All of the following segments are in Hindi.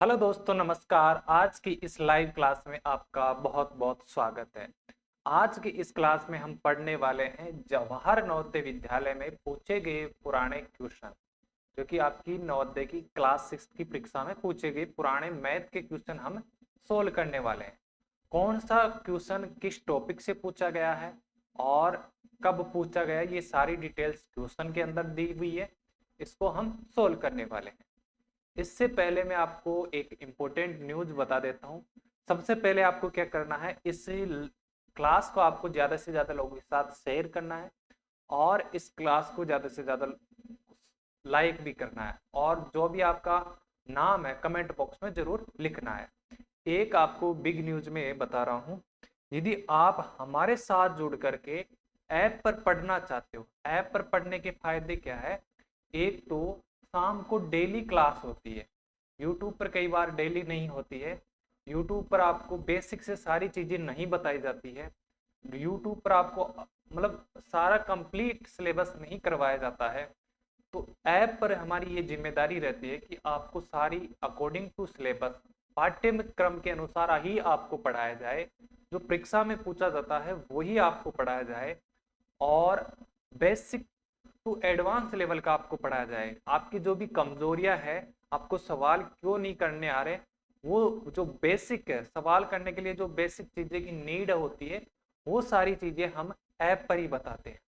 हेलो दोस्तों, नमस्कार। आज की इस लाइव क्लास में आपका बहुत बहुत स्वागत है। आज की इस क्लास में हम पढ़ने वाले हैं जवाहर नवोदय विद्यालय में पूछे गए पुराने क्वेश्चन, जो कि आपकी नवोदय की क्लास 6 की परीक्षा में पूछे गए पुराने मैथ के क्वेश्चन हम सोल्व करने वाले हैं। कौन सा क्वेश्चन किस टॉपिक से पूछा गया है और कब पूछा गया, ये सारी डिटेल्स क्वेश्चन के अंदर दी हुई है। इसको हम सोल्व करने वाले हैं। इससे पहले मैं आपको एक इम्पोर्टेंट न्यूज बता देता हूँ। सबसे पहले आपको क्या करना है, इस क्लास को आपको ज़्यादा से ज़्यादा लोगों के साथ शेयर करना है और इस क्लास को ज़्यादा से ज़्यादा लाइक भी करना है, और जो भी आपका नाम है कमेंट बॉक्स में ज़रूर लिखना है। एक आपको बिग न्यूज में बता रहा हूँ, यदि आप हमारे साथ जुड़ करके ऐप पर पढ़ना चाहते हो। ऐप पर पढ़ने के फायदे क्या है? एक तो शाम को डेली क्लास होती है। यूट्यूब पर कई बार डेली नहीं होती है। यूट्यूब पर आपको बेसिक से सारी चीजें नहीं बताई जाती है। यूट्यूब पर आपको मतलब सारा कंप्लीट सिलेबस नहीं करवाया जाता है। तो ऐप पर हमारी ये जिम्मेदारी रहती है कि आपको सारी अकॉर्डिंग टू सिलेबस, पाठ्यक्रम के अनुसार ही आपको पढ़ाया जाए। जो परीक्षा में पूछा जाता है वही आपको पढ़ाया जाए, और बेसिक टू एडवांस लेवल का आपको पढ़ाया जाए। आपकी जो भी कमजोरियां है, आपको सवाल क्यों नहीं करने आ रहे, वो जो बेसिक है, सवाल करने के लिए जो बेसिक चीजें की नीड होती है, वो सारी चीजें हम ऐप पर ही बताते हैं।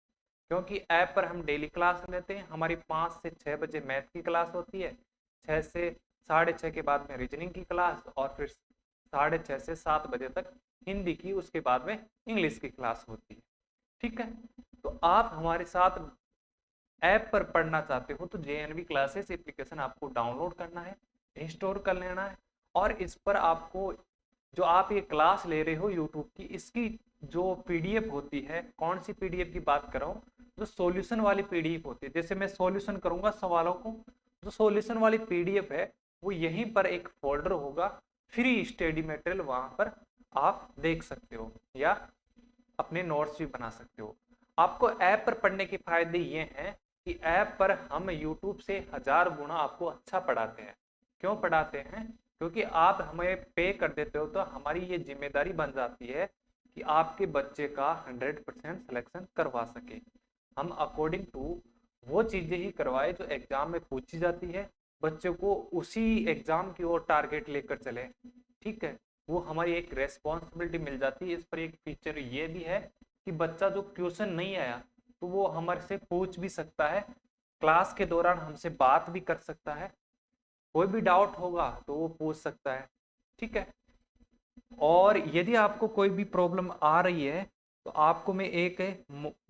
क्योंकि ऐप पर हम डेली क्लास लेते हैं। हमारी 5 से 6 बजे मैथ की क्लास होती है, 6 से 6:30 के बाद में रीजनिंग की क्लास, और फिर 6:30 से 7 बजे तक हिंदी की, उसके बाद में इंग्लिश की क्लास होती है। ठीक है, तो आप हमारे साथ ऐप पर पढ़ना चाहते हो तो जेएनवी क्लासेस एप्लीकेशन आपको डाउनलोड करना है, इंस्टॉल कर लेना है। और इस पर आपको, जो आप ये क्लास ले रहे हो यूट्यूब की, इसकी जो पीडीएफ होती है, कौन सी पीडीएफ की बात कर रहा हूँ, जो सॉल्यूशन वाली पीडीएफ होती है, जैसे मैं सॉल्यूशन करूंगा सवालों को, जो सॉल्यूशन वाली पीडीएफ है वो यहीं पर एक फोल्डर होगा, फ्री स्टडी मटेरियल, वहां पर आप देख सकते हो या अपने नोट्स भी बना सकते हो। आपको ऐप पर पढ़ने के फायदे ये हैं कि ऐप पर हम यूट्यूब से 1000 गुना आपको अच्छा पढ़ाते हैं। क्यों पढ़ाते हैं? क्योंकि आप हमें पे कर देते हो, तो हमारी ये जिम्मेदारी बन जाती है कि आपके बच्चे का 100% सिलेक्शन करवा सके। हम अकॉर्डिंग टू वो चीजें ही करवाए जो एग्जाम में पूछी जाती है, बच्चों को उसी एग्जाम की ओर टारगेट लेकर चले। ठीक है, वो हमारी एक रेस्पॉन्सिबिलिटी मिल जाती है। इस पर एक फीचर ये भी है कि बच्चा जो क्वेश्चन नहीं आया तो वो हमारे से पूछ भी सकता है, क्लास के दौरान हमसे बात भी कर सकता है। कोई भी डाउट होगा तो वो पूछ सकता है। ठीक है, और यदि आपको कोई भी प्रॉब्लम आ रही है तो आपको मैं एक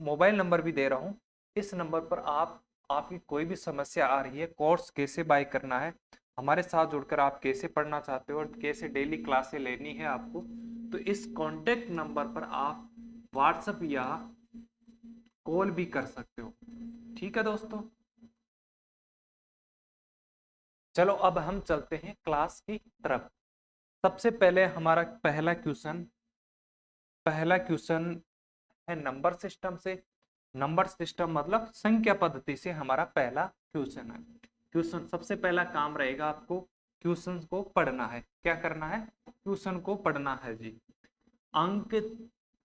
मोबाइल नंबर भी दे रहा हूँ। इस नंबर पर आप, आपकी कोई भी समस्या आ रही है, कोर्स कैसे बाय करना है, हमारे साथ जुड़कर आप कैसे पढ़ना चाहते हो और कैसे डेली क्लासें लेनी है आपको, तो इस कॉन्टेक्ट नंबर पर आप व्हाट्सएप या कॉल भी कर सकते हो। ठीक है दोस्तों, चलो अब हम चलते हैं क्लास की तरफ। सबसे पहले हमारा पहला क्वेश्चन है नंबर सिस्टम से। नंबर सिस्टम मतलब संख्या पद्धति से हमारा पहला क्वेश्चन है। क्वेश्चन सबसे पहला काम रहेगा, आपको क्वेश्चन को पढ़ना है। क्या करना है? क्वेश्चन को पढ़ना है जी। अंक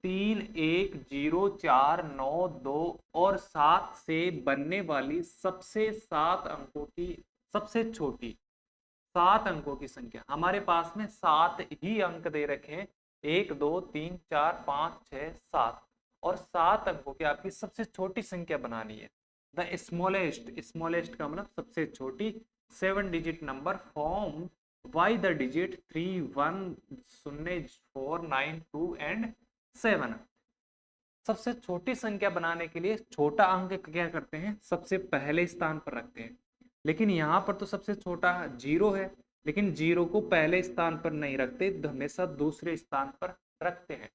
3 1 0 4 9 2 और 7 से बनने वाली सबसे 7 अंकों की सबसे छोटी 7 अंकों की संख्या। हमारे पास में 7 ही अंक दे रखे हैं, 1 2 3 4 5 6 7, और 7 अंकों की आपकी सबसे छोटी संख्या बनानी है। द स्मॉलेस्ट, स्मॉलेस्ट का मतलब सबसे छोटी 7 digit number form by the digit 3 1 0 4 9 2 and 7। सबसे छोटी संख्या बनाने के लिए छोटा अंक क्या करते हैं, सबसे पहले स्थान पर रखते हैं। लेकिन यहाँ पर तो सबसे छोटा 0 है, लेकिन 0 को पहले स्थान पर नहीं रखते, हमेशा दूसरे स्थान पर रखते हैं।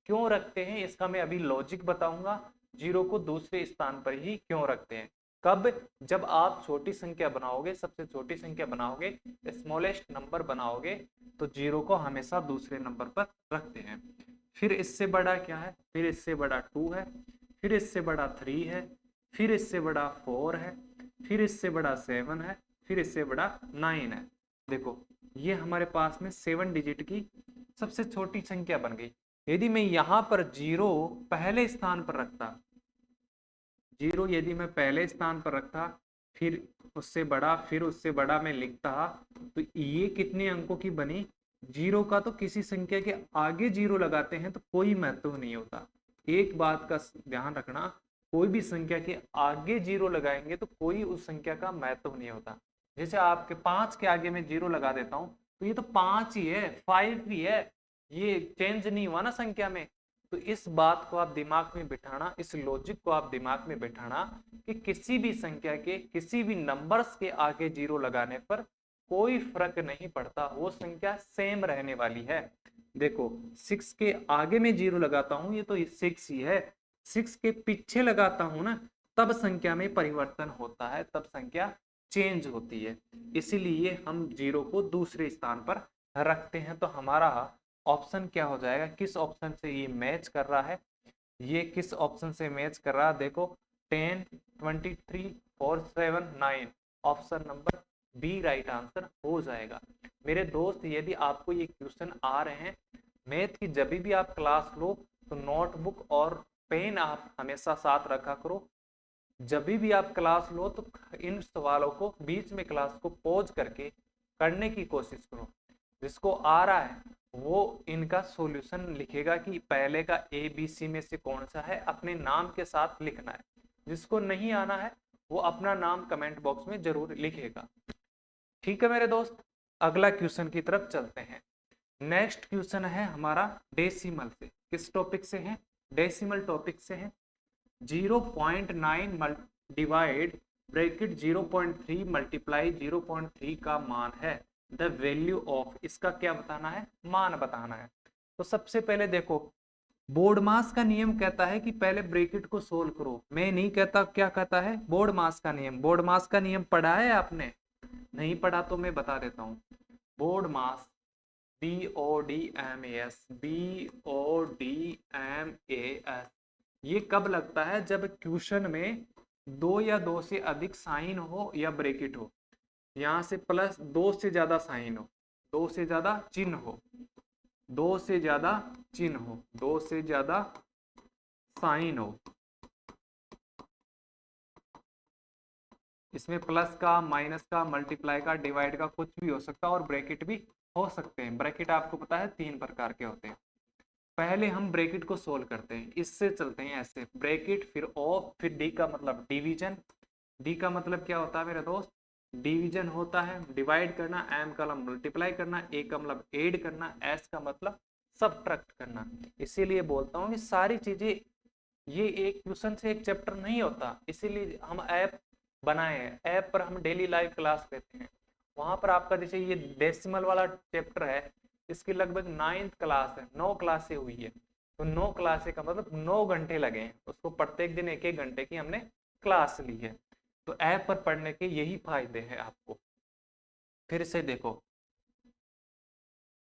क्यों रखते हैं इसका मैं अभी लॉजिक बताऊंगा। 0 को दूसरे स्थान पर ही क्यों रखते हैं? कब? जब आप छोटी संख्या बनाओगे, सबसे छोटी संख्या बनाओगे, स्मॉलेस्ट नंबर बनाओगे, तो 0 को हमेशा दूसरे नंबर पर रखते हैं। फिर इससे बड़ा क्या है? फिर इससे बड़ा 2 है, फिर इससे बड़ा 3 है, फिर इससे बड़ा 4 है, फिर इससे बड़ा 7 है, फिर इससे बड़ा 9 है। देखो ये हमारे पास में 7 डिजिट की सबसे छोटी संख्या बन गई। यदि मैं यहाँ पर जीरो पहले स्थान पर रखता, जीरो यदि मैं पहले स्थान पर रखता, फिर उससे बड़ा, फिर उससे बड़ा मैं लिखता, तो ये कितने अंकों की बनी? जीरो का तो किसी संख्या के आगे जीरो लगाते हैं तो कोई महत्व नहीं होता। एक बात का ध्यान रखना, कोई भी संख्या के आगे जीरो लगाएंगे तो कोई उस संख्या का महत्व नहीं होता। जैसे आपके 5 के आगे मैं जीरो लगा देता हूँ तो ये तो 5 ही है, 5 ही है, ये चेंज नहीं हुआ ना संख्या में। तो इस बात को आप दिमाग में बिठाना, इस लॉजिक को आप दिमाग में बिठाना कि किसी भी संख्या के किसी भी नंबर्स के आगे जीरो लगाने पर कोई फर्क नहीं पड़ता, वो संख्या सेम रहने वाली है। देखो 6 के आगे में जीरो लगाता हूं, ये तो 6 ही है, 6 के पीछे लगाता हूं ना, तब संख्या में परिवर्तन होता है, तब संख्या चेंज होती है। इसीलिए हम जीरो को दूसरे स्थान पर रखते हैं। तो हमारा ऑप्शन क्या हो जाएगा, किस ऑप्शन से ये मैच कर रहा है? ये किस ऑप्शन से मैच कर रहा है? देखो 10, 23, 4, 7, 9, option number B right answer हो जाएगा। मेरे दोस्त, यदि आपको ये क्वेश्चन आ रहे हैं मैथ की, जब भी आप क्लास लो तो नोटबुक और पेन आप हमेशा साथ रखा करो। जब भी आप क्लास लो तो इन सवालों को बीच में क्लास को पॉज करके करने की कोशिश करो। जिसको आ रहा है वो इनका सॉल्यूशन लिखेगा कि पहले का ए बी सी में से कौन सा है, अपने नाम के साथ लिखना है। जिसको नहीं आना है वो अपना नाम कमेंट बॉक्स में जरूर लिखेगा। ठीक है मेरे दोस्त, अगला क्वेश्चन की तरफ चलते हैं। नेक्स्ट क्वेश्चन है हमारा डेसिमल से। किस टॉपिक से है? डेसिमल टॉपिक से है। 0.9 डिवाइड ब्रैकेट 0.3 मल्टीप्लाई 0.3 का मान है द वैल्यू ऑफ, इसका क्या बताना है? मान बताना है। तो सबसे पहले देखो, बोर्ड मास का नियम कहता है कि पहले ब्रैकेट को सोल्व करो। मैं नहीं कहता, क्या कहता है? बोर्ड मास का नियम। बोर्ड मास का नियम पढ़ा है आपने? नहीं पढ़ा तो मैं बता देता हूँ। बोर्ड मास, BODMAS, BODMAS, ये कब लगता है? जब क्वेश्चन में 2 या 2 से अधिक साइन हो या ब्रैकेट हो, यहाँ से प्लस 2 से ज्यादा साइन हो, 2 से ज्यादा चिन्ह हो, 2 से ज्यादा चिन्ह हो, 2 से ज्यादा साइन हो, इसमें प्लस का, माइनस का, मल्टीप्लाई का, डिवाइड का, कुछ भी हो सकता है, और ब्रैकेट भी हो सकते हैं। ब्रैकेट आपको पता है 3 प्रकार के होते हैं। पहले हम ब्रैकेट को सोल्व करते हैं, इससे चलते हैं ऐसे, ब्रैकेट फिर ऑफ, फिर डी का मतलब डिवीजन। डी का मतलब क्या होता है मेरे दोस्त? डिवीजन होता है, डिवाइड करना, एम का मतलब मल्टीप्लाई करना, ए का मतलब ऐड करना, एस का मतलब सबट्रैक्ट करना। इसीलिए बोलता हूँ कि सारी चीजें, ये एक क्वेश्चन से एक चैप्टर नहीं होता, इसीलिए हम ऐप बनाए हैं। ऐप पर हम डेली लाइव क्लास लेते हैं, वहां पर आपका जैसे ये डेसिमल वाला चैप्टर है, इसकी लगभग 9th क्लास है, 9 क्लासें हुई है। तो 9 क्लासें का मतलब 9 घंटे लगे हैं उसको, प्रत्येक दिन 1-1 घंटे की हमने क्लास ली है। तो ऐप पर पढ़ने के यही फायदे हैं आपको। फिर से देखो,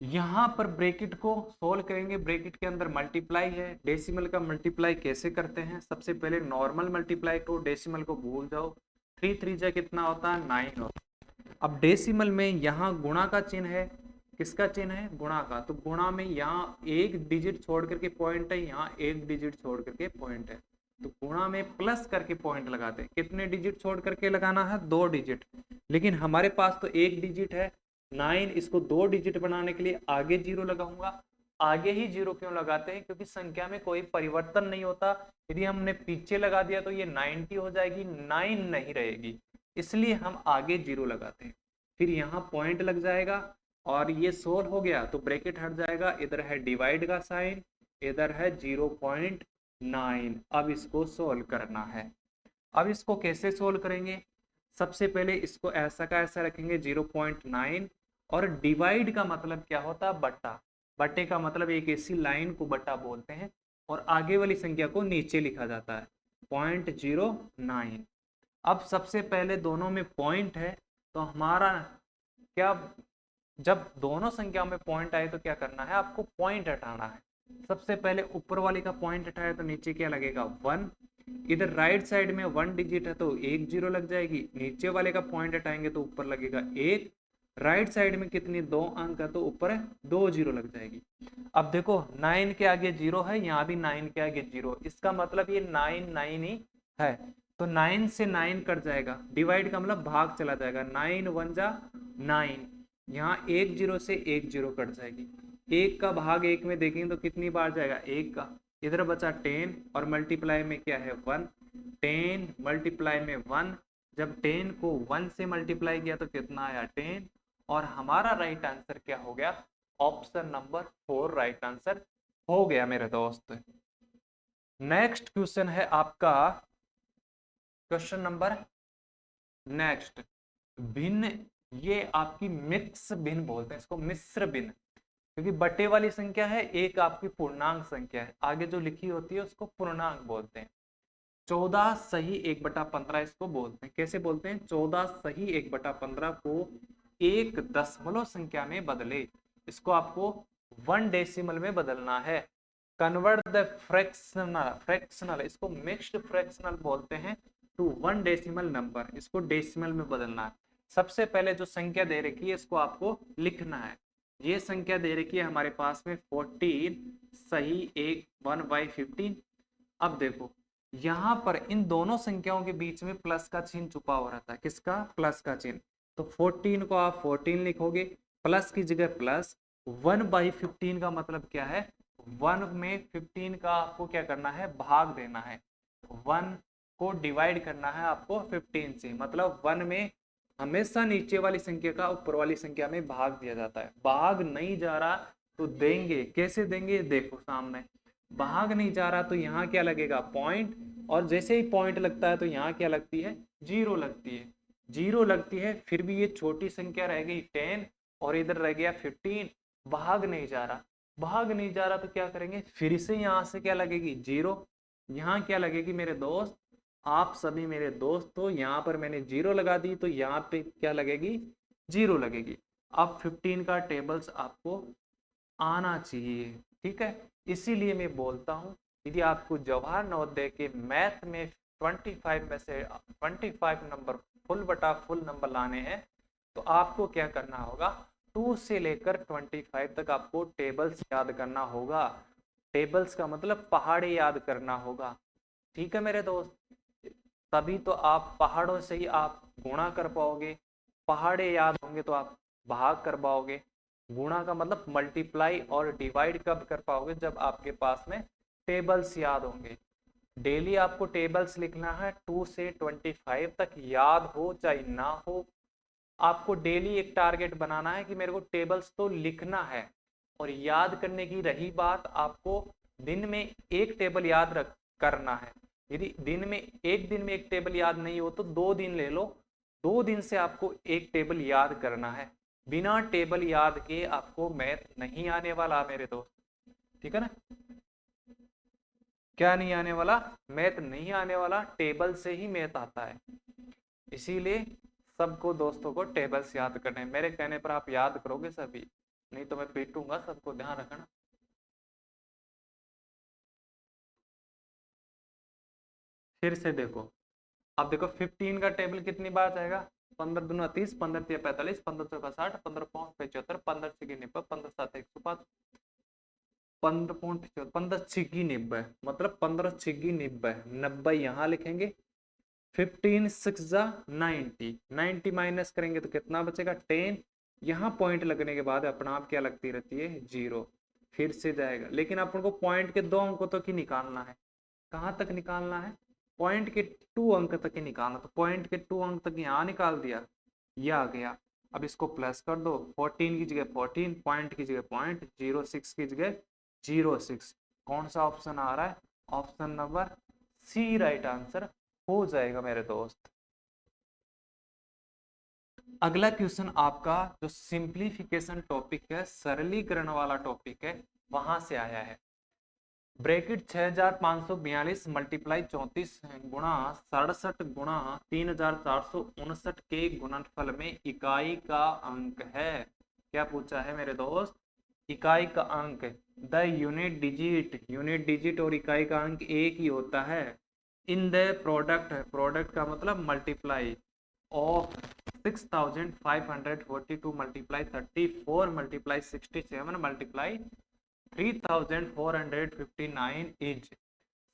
यहाँ पर ब्रैकेट को सोल्व करेंगे, ब्रैकेट के अंदर मल्टीप्लाई है। डेसिमल का मल्टीप्लाई कैसे करते हैं? सबसे पहले नॉर्मल मल्टीप्लाई को, डेसिमल को भूल जाओ। 3 3 जा कितना होता है? 9 होता है। अब डेसिमल में यहाँ गुणा का चिन्ह है, किसका चिन्ह है? गुणा का। तो गुणा में यहाँ एक डिजिट छोड़ करके पॉइंट है, यहाँ एक डिजिट छोड़ करके पॉइंट है। तो गुणा में प्लस करके पॉइंट लगाते हैं। कितने डिजिट छोड़ करके लगाना है? 2 डिजिट। लेकिन हमारे पास तो एक डिजिट है 9, इसको 2 डिजिट बनाने के लिए आगे 0 लगाऊंगा। आगे ही 0 क्यों लगाते हैं? क्योंकि संख्या में कोई परिवर्तन नहीं होता। यदि हमने पीछे लगा दिया तो ये 90 हो जाएगी, 9 नहीं रहेगी, इसलिए हम आगे 0 लगाते हैं। फिर यहाँ पॉइंट लग जाएगा और ये सोल्व हो गया तो ब्रैकेट हट जाएगा। इधर है डिवाइड का साइन, इधर है 0.9। अब इसको सोल्व करना है। अब इसको कैसे सोल्व करेंगे? सबसे पहले इसको ऐसा का ऐसा रखेंगे 0.9, और डिवाइड का मतलब क्या होता है? बट्टा। बट्टे का मतलब एक ऐसी लाइन को बट्टा बोलते हैं और आगे वाली संख्या को नीचे लिखा जाता है, 0.09। अब सबसे पहले दोनों में पॉइंट है तो हमारा क्या, जब दोनों संख्या में पॉइंट आए तो क्या करना है? आपको पॉइंट हटाना है। सबसे पहले ऊपर वाले का पॉइंट हटाया तो नीचे क्या लगेगा? 1। इधर राइट साइड में 1 डिजिट है तो 1 0 लग जाएगी। नीचे वाले का पॉइंट हटाएंगे तो ऊपर लगेगा 1, राइट साइड में कितनी 2 अंक है तो ऊपर 2 जीरो लग जाएगी। अब देखो 9 के आगे जीरो है, यहाँ भी 9 के आगे जीरो, इसका मतलब ये 9 9 ही है। तो 9 से 9 कट जाएगा, डिवाइड का मतलब भाग चला जाएगा, 9 1 जा 9, यहाँ एक जीरो से एक जीरो कट जाएगी। एक का भाग एक में देखेंगे तो कितनी बार जाएगा, एक का, इधर बचा 10 और मल्टीप्लाई में क्या है 1, 10 मल्टीप्लाई में 1, जब 10 को 1 से मल्टीप्लाई किया तो कितना आया 10, और हमारा राइट आंसर क्या हो गया, ऑप्शन नंबर 4 राइट आंसर हो गया मेरे दोस्त। नेक्स्ट क्वेश्चन है आपका क्वेश्चन नंबर नेक्स्ट, भिन्न, ये आपकी मिक्स भिन्न बोलते हैं इसको, मिश्र भिन्न, क्योंकि बटे वाली संख्या है, एक आपकी पूर्णांक संख्या है, आगे जो लिखी होती है उसको पूर्णांक बोलते हैं। 14 सही 1/15 इसको बोलते हैं। कैसे बोलते हैं, 14 सही 1/15 को एक दशमलव संख्या में बदले, इसको आपको 1 डेसिमल में बदलना है। कन्वर्ट द फ्रैक्शनल, इसको मिक्स्ड फ्रैक्शनल बोलते हैं, टू 1 डेसिमल नंबर, इसको डेसिमल में बदलना है। सबसे पहले जो संख्या दे रखी है इसको आपको लिखना है। ये संख्या दे रखी है हमारे पास में 14 सही 1/15। अब देखो यहाँ पर इन दोनों संख्याओं के बीच में प्लस का चिन्ह छुपा हो रहता है, किसका, प्लस का चिन्ह। तो 14 को आप 14 लिखोगे, प्लस की जगह प्लस, 1/15 का मतलब क्या है, 1 में 15 का आपको क्या करना है, भाग देना है, 1 को डिवाइड करना है आपको 15 से, मतलब 1 में हमेशा नीचे वाली संख्या का ऊपर वाली संख्या में भाग दिया जाता है। भाग नहीं जा रहा तो देंगे, कैसे देंगे, देखो सामने भाग नहीं जा रहा तो यहाँ क्या लगेगा, पॉइंट, और जैसे ही पॉइंट लगता है तो यहाँ क्या लगती है, जीरो लगती है। जीरो लगती है, फिर भी ये छोटी संख्या रह गई 10 और इधर रह गया 15, भाग नहीं जा रहा, भाग नहीं जा रहा तो क्या करेंगे, फिर से यहाँ से क्या लगेगी, जीरो, यहाँ क्या लगेगी मेरे दोस्त, आप सभी मेरे दोस्त, तो यहाँ पर मैंने जीरो लगा दी तो यहाँ पे क्या लगेगी, जीरो लगेगी। अब 15 का टेबल्स आपको आना चाहिए, ठीक है। इसीलिए मैं बोलता हूँ यदि आपको जवाहर नवोदय के मैथ में 25 में से 25 नंबर फुल बटा फुल नंबर लाने हैं तो आपको क्या करना होगा, 2 से लेकर 25 तक आपको टेबल्स याद करना होगा। टेबल्स का मतलब पहाड़े याद करना होगा, ठीक है मेरे दोस्त। तभी तो आप पहाड़ों से ही आप गुणा कर पाओगे, पहाड़े याद होंगे तो आप भाग कर पाओगे। गुणा का मतलब मल्टीप्लाई, और डिवाइड कब कर पाओगे, जब आपके पास में टेबल्स याद होंगे। डेली आपको टेबल्स लिखना है, 2 से 25 तक याद हो चाहे ना हो, आपको डेली एक टारगेट बनाना है कि मेरे को टेबल्स तो लिखना है। और याद करने की रही बात, आपको दिन में एक टेबल याद रख करना है। यदि दिन में एक टेबल याद नहीं हो तो 2 दिन ले लो, 2 दिन से आपको एक टेबल याद करना है। बिना टेबल याद के आपको मैथ नहीं आने वाला मेरे दोस्त, ठीक है ना। क्या नहीं आने वाला, मैथ नहीं आने वाला, टेबल से ही मैथ आता है। इसीलिए सबको दोस्तों को टेबल्स याद करने हैं। मेरे कहने पर आप याद करोगे सभी, नहीं तो मैं पीटूंगा सबको, ध्यान रखना। फिर से देखो, अब देखो 15 का टेबल कितनी बार जाएगा, 15 दूना 30, 15 तिया 45, 15 चौका 60, 15 पाँच 75, 15 छिकी 90, 15 सात 105, 15 पॉइंट 15 छिकी 90, मतलब 15 छिकी 90, 90 यहाँ लिखेंगे। 15 6 जा 90, 90 माइनस करेंगे तो कितना बचेगा 10, यहाँ पॉइंट लगने के बाद अपना आप क्या लगती रहती है, जीरो। फिर से जाएगा, लेकिन अपन को पॉइंट के 2 अंकों तक ही निकालना है। कहाँ तक निकालना है, पॉइंट के 2 अंक तक ही निकालना। तो पॉइंट के 2 अंक तक यहाँ निकाल दिया, ये आ गया। अब इसको प्लस कर दो, 14 की जगह 14, पॉइंट की जगह पॉइंट, 06 की जगह 06। कौन सा ऑप्शन आ रहा है, option number C right answer हो जाएगा मेरे दोस्त। अगला क्वेश्चन आपका जो सिंप्लीफिकेशन टॉपिक है, सरलीकरण वाला टॉपिक है, वहां से आया है। ब्रैकेट 6542 मल्टीप्लाई 34 गुणा 67 गुणा 3459 के गुणनफल में इकाई का अंक है। क्या पूछा है मेरे दोस्त, इकाई का अंक। द यूनिट डिजिट और इकाई का अंक एक ही होता है। इन द प्रोडक्ट, प्रोडक्ट का मतलब multiply, of 6542 multiply 34 multiply 67 multiply 3459 is.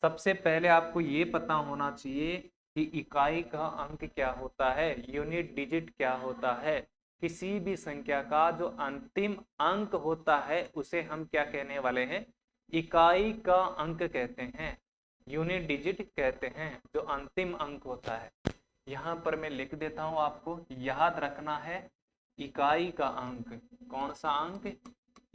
सबसे पहले आपको ये पता होना चाहिए कि इकाई का अंक क्या होता है, यूनिट डिजिट क्या होता है। किसी भी संख्या का जो अंतिम अंक होता है उसे हम क्या कहने वाले हैं, इकाई का अंक कहते हैं, यूनिट डिजिट कहते हैं, जो अंतिम अंक होता है। यहाँ पर मैं लिख देता हूं, आपको याद रखना है इकाई का अंक। कौन सा अंक,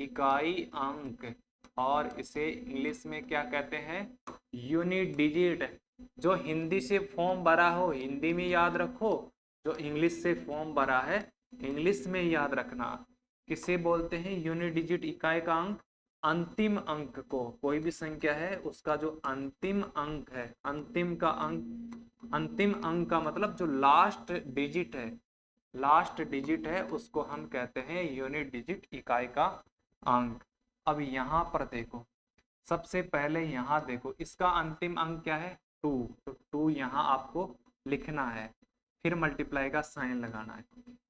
इकाई अंक, और इसे इंग्लिश में क्या कहते हैं, यूनिट डिजिट। जो हिंदी से फॉर्म भरा हो हिंदी में याद रखो, जो इंग्लिश से फॉर्म भरा है इंग्लिश में याद रखना। किसे बोलते हैं यूनिट डिजिट, इकाई का अंक, अंतिम अंक को, कोई भी संख्या है उसका जो अंतिम अंक है, अंतिम का अंक, अंतिम अंक का मतलब जो लास्ट डिजिट है, लास्ट डिजिट है उसको हम कहते हैं यूनिट डिजिट, इकाई का अंक। अब यहाँ पर देखो, सबसे पहले यहाँ देखो, इसका अंतिम अंक क्या है 2, तो 2 यहाँ आपको लिखना है, फिर मल्टीप्लाई का साइन लगाना है।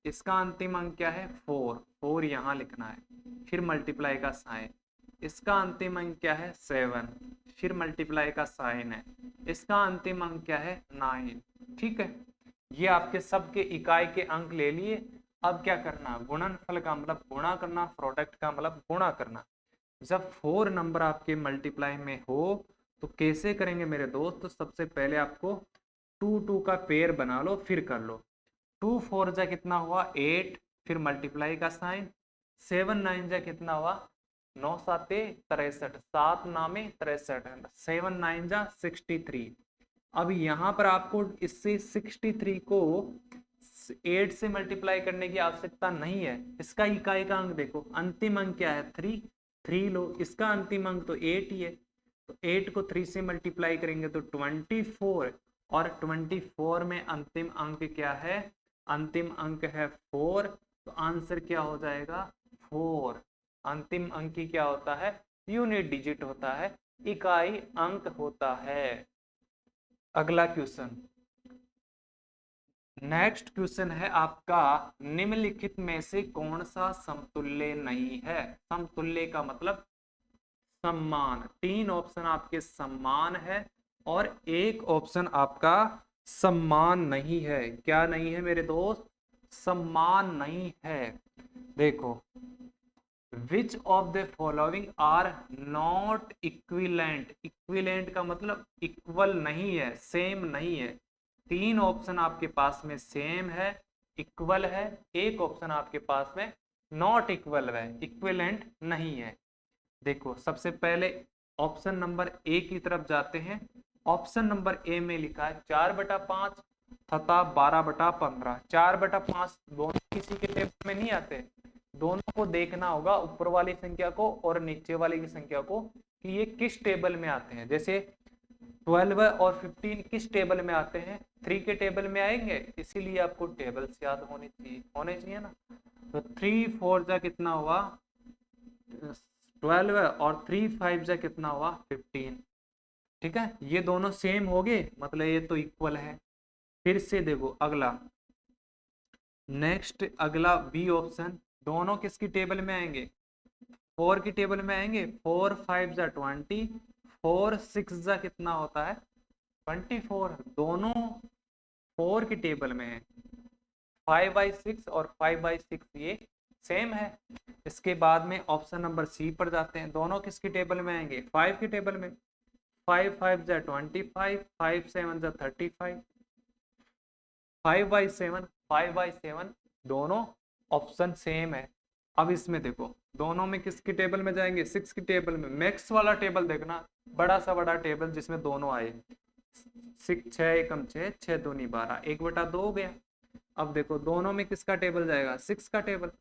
इसका अंतिम अंक क्या है 4, 4 यहाँ लिखना है, फिर मल्टीप्लाई का साइन। इसका अंतिम अंक क्या है 7, फिर मल्टीप्लाई का साइन है। इसका अंतिम अंक क्या है 9। ठीक है, ये आपके सबके इकाई के अंक ले लिए। अब क्या करना, गुणनफल का मतलब गुणा करना, प्रोडक्ट का मतलब गुणा करना। जब 4 नंबर आपके मल्टीप्लाई में हो तो कैसे करेंगे मेरे दोस्त, तो सबसे पहले आपको 2 2 का पेयर बना लो, फिर कर लो। 2 4 जा कितना हुआ 8, फिर मल्टीप्लाई का साइन। 7 9 जा कितना हुआ 9 7 63, 7 नामे 63, 7 9 जा 63। अब यहाँ पर आपको इससे 63 को 8 से मल्टीप्लाई करने की आवश्यकता नहीं है। इसका इकाई का अंक देखो, अंतिम अंक क्या है 3, 3 लो। इसका अंतिम अंक तो 8 ही है, तो 8 को 3 से मल्टीप्लाई करेंगे तो 24, और 24 में अंतिम अंक क्या है, अंतिम अंक है 4, तो आंसर क्या हो जाएगा 4। अंतिम अंक की क्या होता है, यूनिट डिजिट होता है, इकाई अंक होता है। अगला क्वेश्चन, नेक्स्ट क्वेश्चन है आपका, निम्नलिखित में से कौन सा समतुल्य नहीं है। समतुल्य का मतलब समान। 3 ऑप्शन आपके समान है और एक ऑप्शन आपका समान नहीं है। क्या नहीं है मेरे दोस्त, समान नहीं है। देखो, which of the following are not equivalent. Equivalent का मतलब इक्वल नहीं है, सेम नहीं है। 3 ऑप्शन आपके पास में सेम है, इक्वल है, एक ऑप्शन आपके पास में नॉट इक्वल है, इक्विलेंट नहीं है। देखो, सबसे पहले ऑप्शन नंबर ए की तरफ जाते हैं। ऑप्शन नंबर ए में लिखा है 4/5 तथा 12/15। 4/5 दोनों किसी के टेबल में नहीं आते, दोनों को देखना होगा, ऊपर वाली संख्या को और नीचे वाली की संख्या को, कि ये किस टेबल में आते हैं। जैसे 12 और 15 किस टेबल में आते हैं, 3 के टेबल में आएंगे, इसीलिए आपको टेबल्स याद होने चाहिए ना। तो 3 4 जा कितना हुआ 12, और 3 5 जा कितना हुआ 15। ठीक है, ये दोनों सेम हो गए, मतलब ये तो इक्वल है। फिर से देखो अगला, नेक्स्ट अगला बी ऑप्शन, दोनों किसकी टेबल में आएंगे, 4 की टेबल में आएंगे। 4 5 जा 20, 4 6 जा कितना होता है 24, दोनों 4 की टेबल में है। 5/6 और 5/6 ये सेम है। इसके बाद में ऑप्शन नंबर सी पर जाते हैं, दोनों किसकी टेबल में आएंगे 5 की टेबल में। 5 5 जा 25, 5 7 जा 35, 5/7 दोनों ऑप्शन सेम है। अब इसमें देखो, दोनों में किसकी टेबल में जाएंगे 6 की टेबल में। मैक्स वाला टेबल देखना, बड़ा सा बड़ा टेबल जिसमें दोनों आए। 6 6 एकम 6, 6 दूनी 12, 1/2 हो गया। अब देखो दोनों में किसका टेबल जाएगा 6 का टेबल।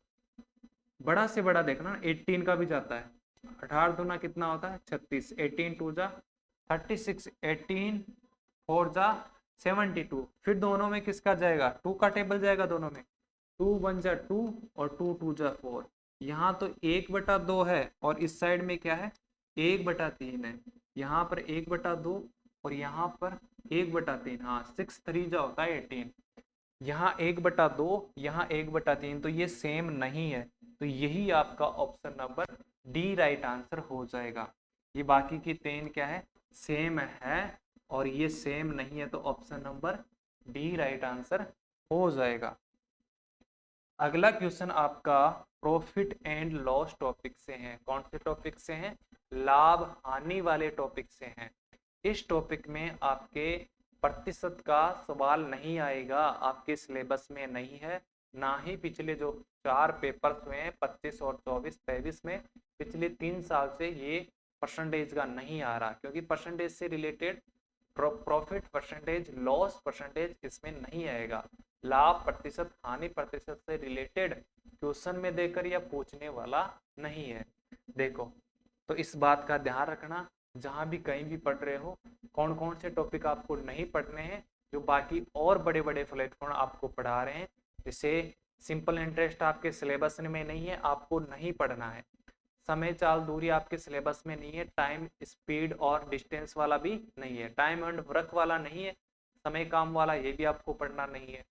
बड़ा से बड़ा देखना 18 का भी जाता है। 18 दूना कितना होता है 36, 18 2 जा 36, 18 4 जा 72। फिर दोनों में किसका जाएगा 2 का टेबल जाएगा दोनों में। 2 1 जा 2 और 2 2 जा 4। यहाँ तो 1/2 है और इस साइड में क्या है 1/3 है। यहाँ पर 1/2 और यहाँ पर 1/3। हाँ 6 3 जा होता है 18। यहाँ 1/2, यहाँ 1/3, तो ये सेम नहीं है, तो यही आपका option number D right answer हो जाएगा। ये बाकी की 3 क्या है, सेम है, और ये सेम नहीं है, तो option number D right answer हो जाएगा। अगला क्वेश्चन आपका प्रॉफिट एंड लॉस टॉपिक से है। कौन से टॉपिक से हैं, लाभ हानि वाले टॉपिक से हैं। इस टॉपिक में आपके प्रतिशत का सवाल नहीं आएगा, आपके सिलेबस में नहीं है, ना ही पिछले जो 4 पेपर्स में 25 और 24 23 में पिछले 3 साल से ये परसेंटेज का नहीं आ रहा, क्योंकि परसेंटेज से related profit percentage, loss percentage इसमें नहीं आएगा। लाभ प्रतिशत, हानि प्रतिशत से रिलेटेड क्वेश्चन में देकर या पूछने वाला नहीं है। देखो, तो इस बात का ध्यान रखना, जहां भी कहीं भी पढ़ रहे हो, कौन कौन से टॉपिक आपको नहीं पढ़ने हैं, जो बाकी और बड़े बड़े प्लेटफॉर्म आपको पढ़ा रहे हैं। जैसे सिंपल इंटरेस्ट आपके सिलेबस में नहीं है, आपको नहीं पढ़ना है। समय चाल दूरी आपके सिलेबस में नहीं है, टाइम स्पीड और डिस्टेंस वाला भी नहीं है, टाइम एंड वर्क वाला नहीं है, समय काम वाला ये भी आपको पढ़ना नहीं है।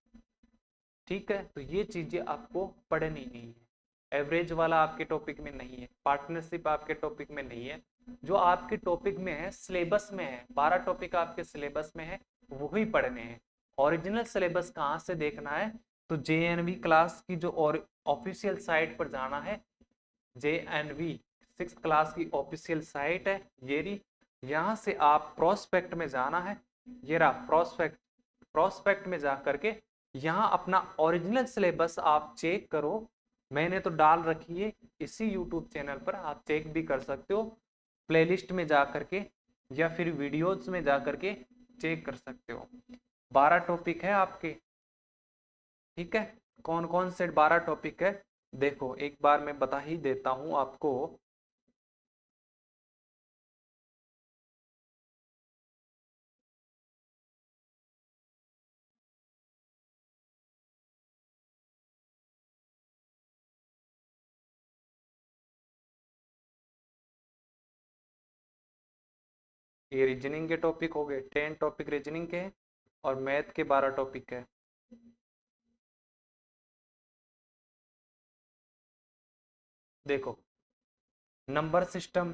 ठीक है, तो ये चीजें आपको पढ़नी नहीं है। एवरेज वाला आपके टॉपिक में नहीं है, पार्टनरशिप आपके टॉपिक में नहीं है। जो आपके टॉपिक में है, सिलेबस में है, 12 टॉपिक आपके सिलेबस में है, वही पढ़ने हैं। ओरिजिनल सिलेबस कहाँ से देखना है, तो JNV क्लास की जो और ऑफिशियल साइट पर जाना है। JNV 6th क्लास की ऑफिशियल साइट है ये रही, यहाँ से आप प्रोस्पेक्ट में जाना है, ये रहा प्रोस्पेक्ट। प्रोस्पेक्ट में जा करके यहाँ अपना ओरिजिनल सिलेबस आप चेक करो, मैंने तो डाल रखी है इसी यूट्यूब चैनल पर, आप चेक भी कर सकते हो, प्लेलिस्ट में जा करके या फिर वीडियोज में जा करके चेक कर सकते हो। 12 टॉपिक है आपके, ठीक है। कौन कौन से 12 टॉपिक है, देखो एक बार मैं बता ही देता हूं आपको। ये रीजनिंग के टॉपिक हो गए, 10 टॉपिक रीजनिंग के हैं, और मैथ के 12 टॉपिक है। देखो, number system,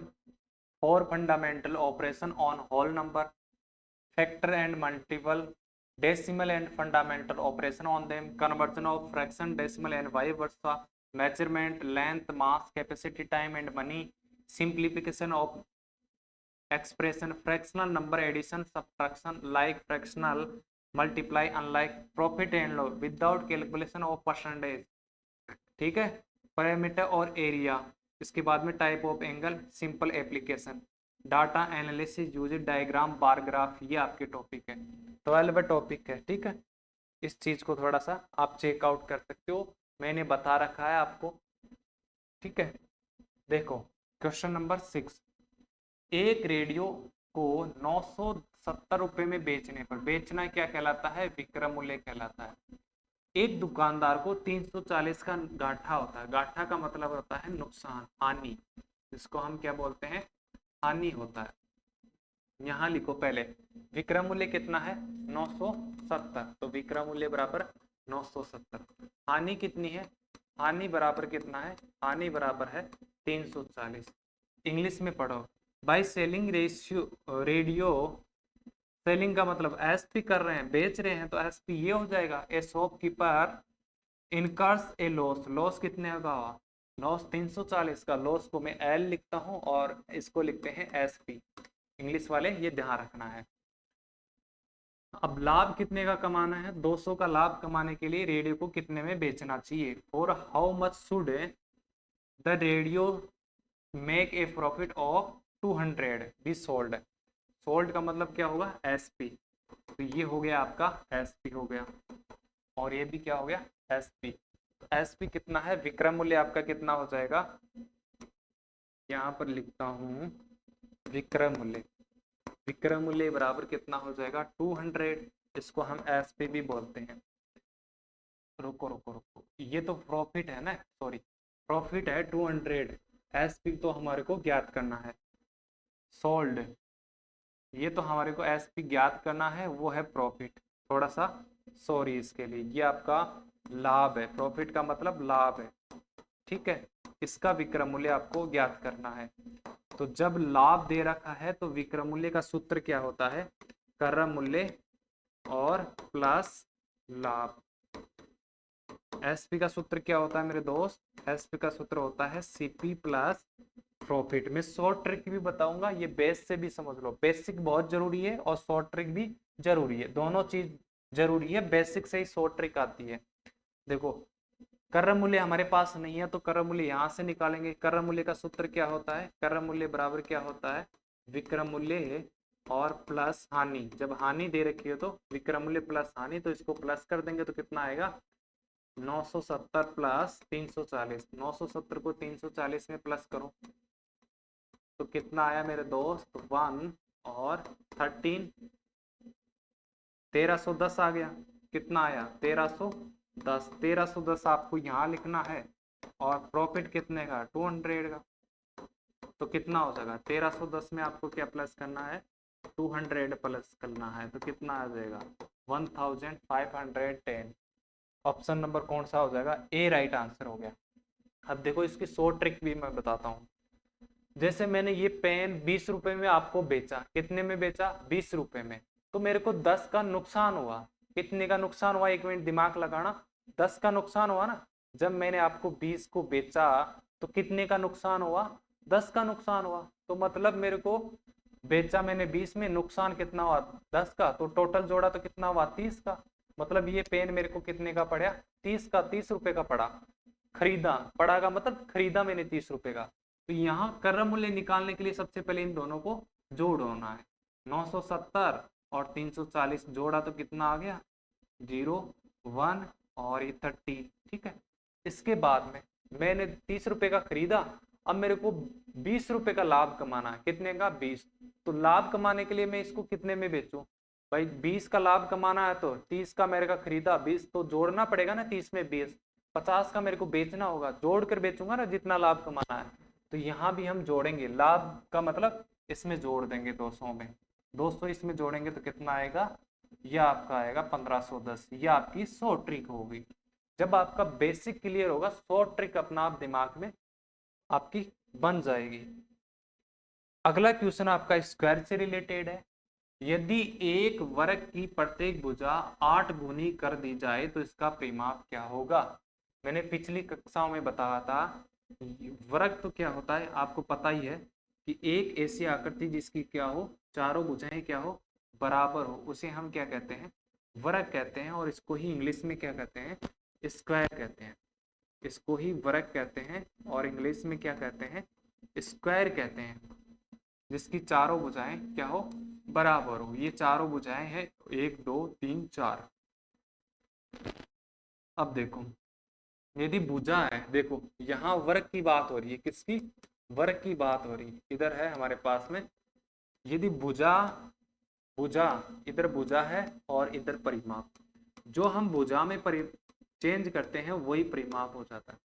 4 fundamental operation on whole number, factor and multiple, decimal and fundamental operation on them, conversion of fraction decimal and vice versa, measurement length mass capacity time and money, simplification of expression, fractional number addition subtraction, like fractional multiply, unlike profit and loss without calculation of percentage। ठीक है, पैरामीटर और एरिया, इसके बाद में type of angle, simple application, data analysis use diagram bar graph, ये आपके टॉपिक है, 12 टॉपिक है। ठीक है, इस चीज को थोड़ा सा आप चेकआउट कर सकते हो, मैंने बता रखा है आपको। ठीक है, देखो क्वेश्चन नंबर 6, एक रेडियो को 970 रुपए में बेचने पर, बेचना क्या कहलाता है, विक्रय मूल्य कहलाता है। एक दुकानदार को 340 का गाठा होता है, गाठा का मतलब होता है नुकसान, हानि, जिसको हम क्या बोलते हैं, हानि होता है। यहाँ लिखो पहले, विक्रय मूल्य कितना है 970, तो विक्रय मूल्य बराबर 970, हानि कितनी है, हानि बराबर कितना है, हानि बराबर है 340। इंग्लिश में पढ़ो, by selling ratio radio, selling का मतलब एसपी कर रहे हैं, बेच रहे हैं, तो एसपी ये हो जाएगा, ए शॉपकीपर इनकर्स ए लॉस, लॉस कितने होगा, लॉस 340 का, लॉस को मैं एल लिखता हूं और इसको लिखते हैं एसपी, इंग्लिश वाले ये ध्यान रखना है। अब लाभ कितने का कमाना है, 200 का लाभ कमाने के लिए रेडियो को कितने में बेचना चाहिए, और how much should the radio make a profit of 200 be sold, sold का मतलब क्या होगा, एसपी, तो ये हो गया आपका एसपी हो गया, और ये भी क्या हो गया एसपी। तो एसपी कितना है, विक्रय मूल्य आपका कितना हो जाएगा, यहाँ पर लिखता हूँ विक्रय मूल्य, विक्रय मूल्य बराबर कितना हो जाएगा 200, इसको हम एसपी भी बोलते हैं। रुको रुको रुको, ये तो प्रॉफिट है ना, सॉरी प्रॉफिट है 200, एसपी तो हमारे को ज्ञात करना है, सोल्ड ये तो हमारे को एसपी ज्ञात करना है, वो है प्रॉफिट, थोड़ा सा सॉरी इसके लिए, ये आपका लाभ है, प्रॉफिट का मतलब लाभ है, ठीक है। इसका विक्रय मूल्य आपको ज्ञात करना है। तो जब लाभ दे रखा है तो विक्रय मूल्य का सूत्र क्या होता है, क्रय मूल्य और प्लस लाभ। एसपी का सूत्र क्या होता है मेरे दोस्त, एसपी का सूत्र होता है सीपी प्लस प्रॉफिट। मैं शॉर्ट ट्रिक भी बताऊंगा, ये बेस से भी समझ लो, बेसिक बहुत जरूरी है और शॉर्ट ट्रिक भी जरूरी है, दोनों चीज जरूरी है, बेसिक से ही शॉर्ट ट्रिक आती है। देखो क्रय मूल्य हमारे पास नहीं है तो क्रय मूल्य यहां से निकालेंगे। क्रय मूल्य का सूत्र क्या होता है, क्रय मूल्य बराबर क्या होता है, विक्रय मूल्य और प्लस हानि। जब हानि दे रखी है तो विक्रय मूल्य प्लस हानि, तो इसको प्लस कर देंगे तो कितना आएगा 970 प्लस 340। 970 को 340 में प्लस करो तो कितना आया मेरे दोस्त 1 और 13, 1310 आ गया। कितना आया 1310। 1310 आपको यहाँ लिखना है और प्रॉफिट कितने का 200 का, तो कितना हो जाएगा 1310 में आपको क्या प्लस करना है 200 प्लस करना है, तो कितना आ जाएगा 1510। ऑप्शन नंबर कौन सा हो जाएगा, ए राइट आंसर हो गया। अब देखो इसकी शॉर्ट ट्रिक भी मैं बताता हूँ। जैसे मैंने ये पेन 20 रुपए में आपको बेचा, कितने में बेचा 20 रुपए में, तो मेरे को 10 का नुकसान हुआ। कितने का नुकसान हुआ, एक मिनट दिमाग लगाना, 10 का नुकसान हुआ ना। जब मैंने आपको 20 को बेचा तो कितने का नुकसान हुआ, 10 का नुकसान हुआ। तो मतलब मेरे को बेचा मैंने 20 में, नुकसान कितना हुआ 10 का, तो टोटल जोड़ा तो कितना हुआ 30 का। मतलब ये पेन मेरे को कितने का पड़ा 30 का, 30 रुपए का पड़ा। खरीदा पड़ा का मतलब खरीदा मैंने 30 रुपए का। तो यहाँ क्रय मूल्य निकालने के लिए सबसे पहले इन दोनों को जोड़ होना है। 970 और 340 जोड़ा तो कितना आ गया 0 1 और ये 30, ठीक है। इसके बाद में मैंने 30 रुपए का खरीदा, अब मेरे को 20 रुपए का लाभ कमाना है। कितने का 20। तो लाभ कमाने के लिए मैं इसको कितने में बेचूं भाई, 20 का लाभ कमाना है तो 30 का मेरे का खरीदा, 20 तो जोड़ना पड़ेगा ना, 30 में 20, 50 का मेरे को बेचना होगा, जोड़ कर बेचूंगा ना जितना लाभ कमाना है। तो यहाँ भी हम जोड़ेंगे, लाभ का मतलब इसमें जोड़ देंगे 200 में, 200 इसमें जोड़ेंगे तो कितना आएगा, यह आपका आएगा 1510। ये आपकी शॉर्ट ट्रिक होगी। जब आपका बेसिक क्लियर होगा शॉर्ट ट्रिक अपना आप दिमाग में आपकी बन जाएगी। अगला क्वेश्चन आपका स्क्वायर से रिलेटेड है। यदि एक वर्ग की प्रत्येक भुजा 8 गुनी कर दी जाए तो इसका परिमाप क्या होगा। मैंने पिछली कक्षाओं में बताया था, वर्ग तो क्या होता है आपको पता ही है कि एक ऐसी आकृति जिसकी क्या हो चारों भुजाएं क्या हो बराबर हो, उसे हम क्या कहते हैं वर्ग कहते हैं। और इसको ही इंग्लिश में क्या कहते हैं स्क्वायर कहते हैं। इसको ही वर्ग कहते हैं और इंग्लिश में क्या कहते हैं स्क्वायर कहते हैं, जिसकी चारों भुजाएं क्या हो बराबर हो। ये चारों भुजाएं हैं 1 2 3 4। अब देखो यदि भुजा है, देखो यहाँ वर्ग की बात हो रही है, किसकी वर्ग की बात हो रही है, इधर है हमारे पास में। यदि भुजा भुजा इधर भुजा है और इधर परिमाप, जो हम भुजा में चेंज करते हैं वही परिमाप हो जाता है।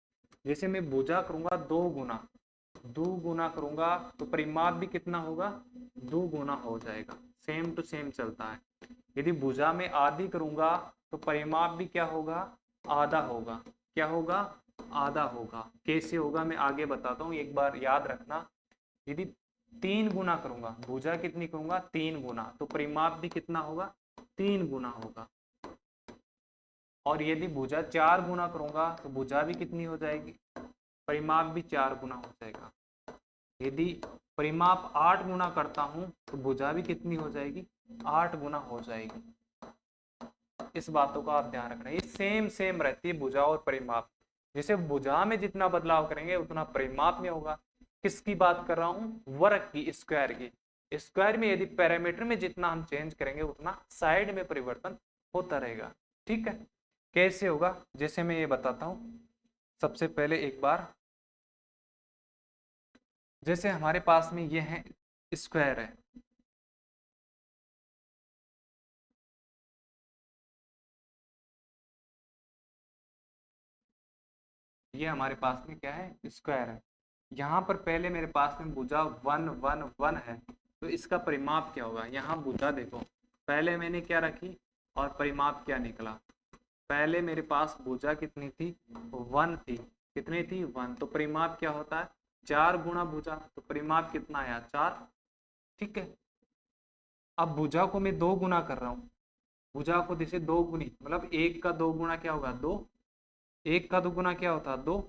जैसे मैं भुजा करूंगा 2 गुना, 2 गुना करूंगा तो परिमाप भी कितना होगा 2 गुना हो जाएगा, सेम टू सेम चलता है। यदि भुजा में आधी करूंगा तो परिमाप भी क्या होगा आधा होगा। क्या होगा आधा होगा। कैसे होगा मैं आगे बताता हूँ, एक बार याद रखना। यदि 3 गुना करूंगा, भुजा कितनी करूंगा 3 गुना, तो परिमाप भी कितना होगा 3 गुना होगा। और यदि भुजा 4 गुना करूंगा तो भुजा भी कितनी हो जाएगी परिमाप भी 4 गुना हो जाएगा। यदि परिमाप 8 गुना करता हूं तो भुजा भी कितनी हो जाएगी 8 गुना हो जाएगी। इस बातों का आप ध्यान रखना, ये सेम सेम रहती है भुजा और परिमाप। जैसे भुजा में जितना बदलाव करेंगे उतना परिमाप में होगा। किसकी बात कर रहा हूं वर्ग की, स्क्वायर की। स्क्वायर में यदि पैरामीटर में जितना हम चेंज करेंगे उतना साइड में परिवर्तन होता रहेगा। ठीक है, कैसे होगा जैसे मैं ये बताता हूं। सबसे पहले एक बार, जैसे हमारे पास में ये है स्क्वायर है, ये हमारे पास में क्या है स्क्वायर है। यहाँ पर पहले मेरे पास में भुजा 1 1 1 है, तो इसका परिमाप क्या होगा। यहाँ भुजा देखो पहले मैंने क्या रखी और परिमाप क्या निकला। पहले मेरे पास भुजा कितनी थी, 1 थी। कितनी थी, 1। तो परिमाप क्या होता है, 4 गुना भुजा। तो परिमाप कितना आया, 4। ठीक है। अब भुजा को मैं 2 गुना कर रहा हूँ। भुजा को जैसे 2 गुनी, मतलब 1 का 2 गुना क्या होगा, 2। 1 का 2 गुना क्या होता है, 2।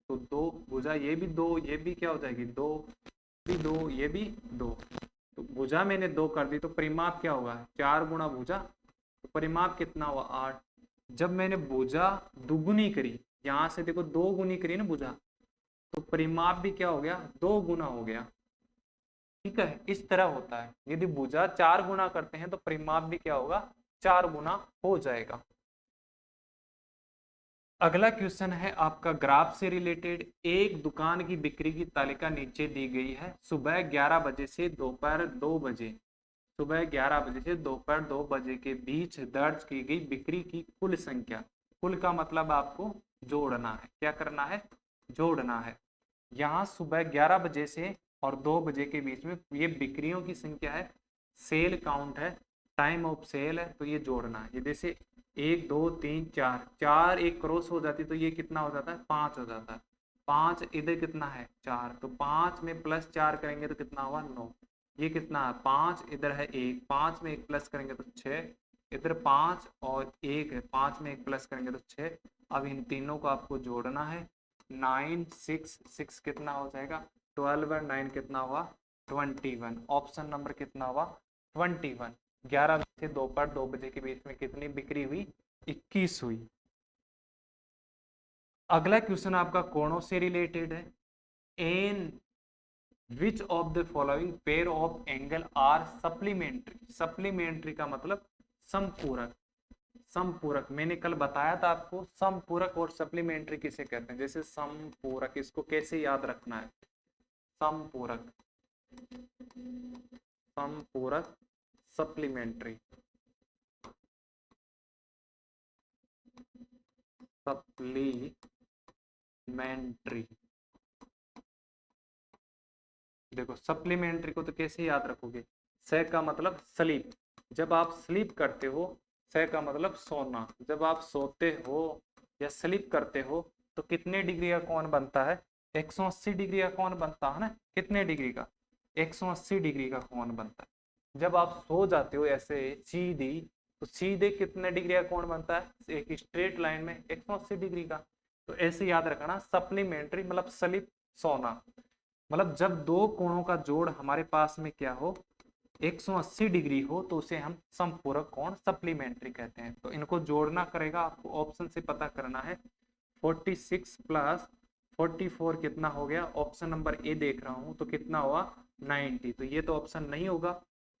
तो 2 भुजा, ये भी 2, ये भी क्या हो जाएगी, 2 भी 2, ये भी 2। तो भुजा मैंने 2 कर दी, तो परिमाप क्या होगा, 4 गुना भुजा। तो परिमाप कितना हुआ, 8। जब मैंने भुजा दुगुनी करी, यहाँ से देखो 2 गुनी करी ना भुजा, तो परिमाप भी क्या हो गया, 2 गुना हो गया। ठीक है, इस तरह होता है। यदि भुजा 4 गुना करते हैं तो परिमाप भी क्या होगा, 4 गुना हो जाएगा। अगला क्वेश्चन है आपका ग्राफ से रिलेटेड। एक दुकान की बिक्री की तालिका नीचे दी गई है। सुबह 11 बजे से दोपहर 2 बजे, सुबह 11 बजे से दोपहर 2 बजे के बीच दर्ज की गई बिक्री की कुल संख्या। कुल का मतलब आपको जोड़ना है, क्या करना है, जोड़ना है। यहाँ सुबह 11 बजे से और 2 बजे के बीच में ये बिक्रियों की संख्या है, सेल काउंट है, टाइम ऑफ सेल है, तो ये जोड़ना है। ये जैसे 1 2 3 4, 4 एक क्रॉस हो जाती तो ये कितना हो जाता है, 5 हो जाता है। 5 इधर कितना है, 4। तो 5 में +4 करेंगे तो कितना हुआ, 9। ये कितना है, 5 इधर है 1, 5 में 1 प्लस करेंगे तो 6। इधर 5 और 1 है, 5 में 1 प्लस करेंगे तो 6। अब इन तीनों को आपको जोड़ना है। 9 6 6 कितना हो जाएगा, 12 और 9 कितना हुआ, 21। ऑप्शन नंबर कितना हुआ, 21। 11 से दोपहर 2 बजे के बीच में कितनी बिक्री हुई, 21 हुई। अगला क्वेश्चन आपका कोणों से रिलेटेड है। An which of the following pair of angle are supplementary. Supplementary का मतलब समपूरक। समपूरक मैंने कल बताया था आपको, समपूरक और सप्लीमेंट्री किसे कहते हैं। जैसे समपूरक, इसको कैसे याद रखना है, समपूरक, समपूरक, सप्लीमेंट्री, सप्लीमेंट्री। देखो सप्लीमेंट्री को तो कैसे याद रखोगे, स का मतलब स्लीप, जब आप स्लीप करते हो, स का मतलब सोना, जब आप सोते हो या स्लीप करते हो तो कितने डिग्री का कोण बनता है, 180 डिग्री का कोण बनता है ना। कितने डिग्री का, 180 डिग्री का कोण बनता है। जब आप सो जाते हो ऐसे सीधी, तो सीधे कितने डिग्री का कोण बनता है, एक स्ट्रेट लाइन में 180 डिग्री का। तो ऐसे याद रखना, सप्लीमेंट्री मतलब स्लीप, सोना। मतलब जब दो कोणों का जोड़ हमारे पास में क्या हो, 180 डिग्री हो, तो उसे हम समपूरक कोण सप्लीमेंट्री कहते हैं। तो इनको जोड़ना करेगा, आपको ऑप्शन से पता करना है। 46 प्लस 44 कितना हो गया, ऑप्शन नंबर ए देख रहा हूं, तो कितना हुआ, 90। तो ये तो ऑप्शन नहीं होगा,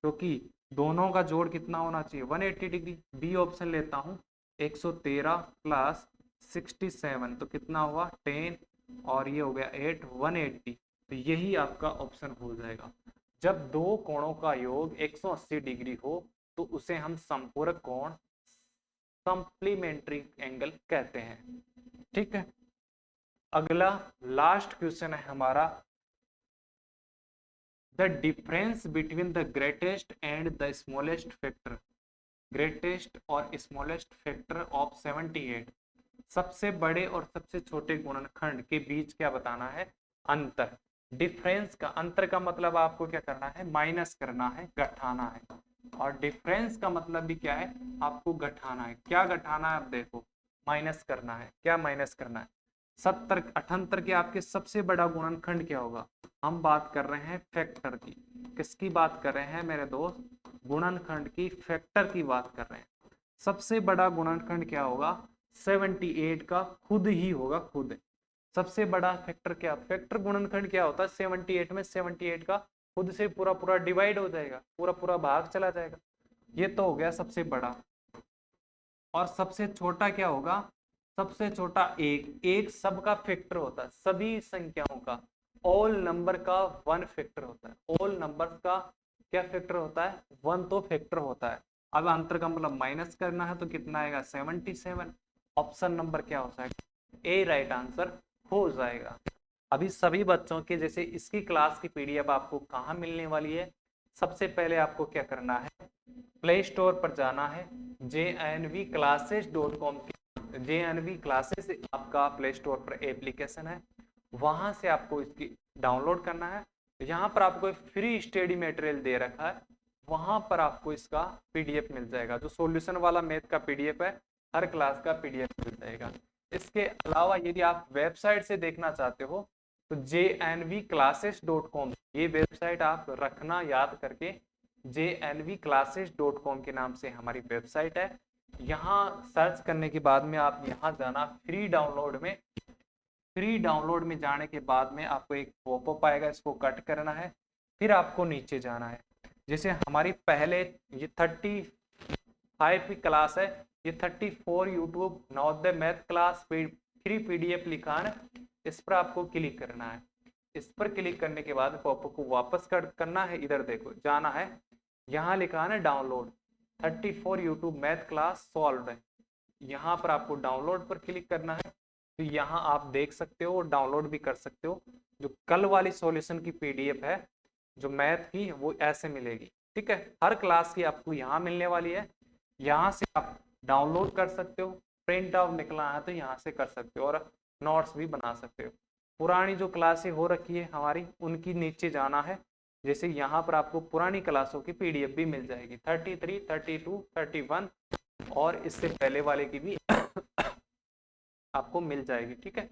क्योंकि दोनों का जोड़ कितना होना चाहिए, 180 डिग्री। बी ऑप्शन लेता हूँ, 113 प्लस 67 तो कितना हुआ, 10, और ये हो गया 8, 180। तो यही आपका ऑप्शन हो जाएगा। जब दो कोणों का योग 180 डिग्री हो तो उसे हम संपूरक कोण, सप्लीमेंट्री एंगल कहते हैं। ठीक है। अगला लास्ट क्वेश्चन है हमारा, the difference between the greatest and the smallest factor. Greatest और स्मॉलेस्ट फैक्टर ऑफ 78, सबसे बड़े और सबसे छोटे गुणनखंड के बीच क्या बताना है, अंतर। डिफरेंस का, अंतर का मतलब आपको क्या करना है, माइनस करना है, घटाना है। और डिफरेंस का मतलब भी क्या है, आपको घटाना है। क्या घटाना है, आप देखो, माइनस करना है। क्या माइनस करना है, 70 78 के आपके सबसे बड़ा गुणनखंड क्या होगा, हम बात कर रहे हैं फैक्टर की। किसकी बात कर रहे हैं मेरे दोस्त, गुणनखंड की, फैक्टर की बात कर रहे हैं। सबसे बड़ा गुणनखंड क्या होगा, 78 का खुद ही होगा, खुद। सबसे बड़ा फैक्टर क्या, फैक्टर गुणनखंड क्या होता है, 78 में 78 का खुद से पूरा पूरा डिवाइड हो जाएगा, पूरा पूरा भाग चला जाएगा। ये तो हो गया सबसे बड़ा। और सबसे छोटा क्या होगा, सबसे छोटा एक, एक सबका फैक्टर होता है, सभी संख्याओं का, ऑल नंबर का 1 फैक्टर होता है। ऑल नंबर्स का क्या फैक्टर होता है, 1 तो फैक्टर होता है। अब अंतर का मतलब माइनस करना है, तो कितना आएगा, 77। ऑप्शन नंबर क्या हो जाएगा, ए राइट आंसर हो जाएगा। अभी सभी बच्चों के जैसे इसकी क्लास की पीडीएफ आपको कहाँ मिलने वाली है, सबसे पहले आपको क्या करना है, प्ले स्टोर पर जाना है, JNVclasses.com की JNV क्लासेस आपका प्ले स्टोर पर एप्लीकेशन है, वहां से आपको इसकी डाउनलोड करना है। यहाँ पर आपको फ्री स्टडी मटेरियल दे रखा है, वहां पर आपको इसका पीडीएफ मिल जाएगा। जो सॉल्यूशन वाला मैथ का पीडीएफ है, हर क्लास का पीडीएफ मिल जाएगा। इसके अलावा यदि आप वेबसाइट से देखना चाहते हो तो JNVclasses.com, ये वेबसाइट आप रखना याद करके, JNVclasses.com के नाम से हमारी वेबसाइट है। यहाँ सर्च करने के बाद में आप यहाँ जाना, फ्री डाउनलोड में जाने के बाद में आपको एक पॉपअप आएगा, इसको कट करना है, फिर आपको नीचे जाना है। जैसे हमारी पहले ये 35 की क्लास है, ये 34 YouTube Navodaya math class free PDF लिखा है, इस पर आपको क्लिक करना है। इस पर क्लिक करने के बाद पॉपअप को वापस करना है, इधर देखो जाना है, यहाँ लिखा है ना download 34 YouTube math class solve है, यहाँ पर आपको डाउनलोड पर क्लिक करना है। तो यहाँ आप देख सकते हो, डाउनलोड भी कर सकते हो। जो कल वाली सॉल्यूशन की पीडीएफ है जो मैथ की, वो ऐसे मिलेगी, ठीक है। हर क्लास की आपको यहाँ मिलने वाली है, यहाँ से आप डाउनलोड कर सकते हो, प्रिंट आउट निकला है तो यहाँ से कर सकते हो, और नोट्स भी बना सकते हो। पुरानी जो क्लासें हो रखी है हमारी, उनकी नीचे जाना है। जैसे यहाँ पर आपको पुरानी क्लासों की पीडीएफ भी मिल जाएगी, 33, 32, 31 और इससे पहले वाले की भी आपको मिल जाएगी, ठीक है।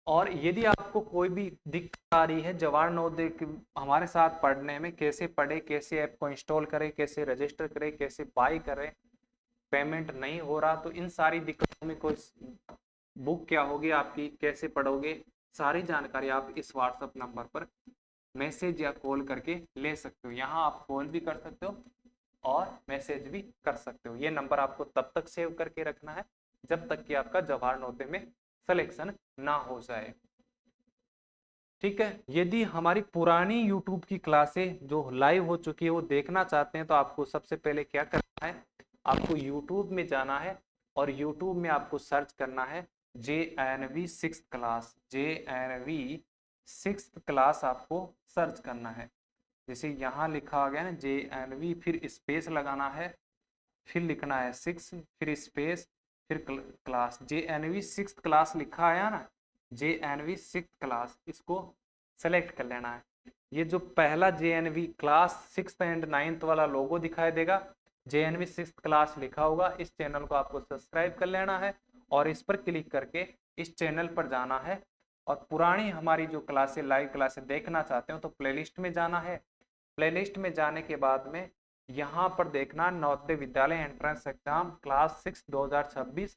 और यदि आपको कोई भी दिक्कत आ रही है जवाहर नवोदय हमारे साथ पढ़ने में, कैसे पढ़े, कैसे ऐप को इंस्टॉल करें, कैसे रजिस्टर करें, कैसे बाई करें, पेमेंट नहीं हो रहा, तो इन सारी दिक्कतों में कोई बुक क्या होगी आपकी, कैसे पढ़ोगे, सारी जानकारी आप इस व्हाट्सएप नंबर पर मैसेज या कॉल करके ले सकते हो। यहाँ आप कॉल भी कर सकते हो और मैसेज भी कर सकते हो। ये नंबर आपको तब तक सेव करके रखना है जब तक कि आपका जवाहर नवोदय में सिलेक्शन ना हो जाए, ठीक है। यदि हमारी पुरानी यूट्यूब की क्लासें जो लाइव हो चुकी है वो देखना चाहते हैं तो आपको सबसे पहले क्या करना है, आपको यूट्यूब में जाना है और यूट्यूब में आपको सर्च करना है JNV 6th class, JNV 6th class आपको सर्च करना है। जैसे यहाँ लिखा गया ना JNV, फिर स्पेस लगाना है, फिर लिखना है 6, फिर स्पेस, फिर क्लास, JNV 6th क्लास लिखा है ना, JNV 6th क्लास, इसको सेलेक्ट कर लेना है। ये जो पहला JNV class 6th and 9th वाला लोगो दिखाई देगा, JNV 6th क्लास लिखा होगा, इस चैनल को आपको सब्सक्राइब कर लेना है और इस पर क्लिक करके इस चैनल पर जाना है। और पुरानी हमारी जो क्लासें, लाइव क्लासें देखना चाहते हो तो प्लेलिस्ट में जाना है। प्लेलिस्ट में जाने के बाद में यहाँ पर देखना Navodaya Vidyalaya entrance exam class 6 2026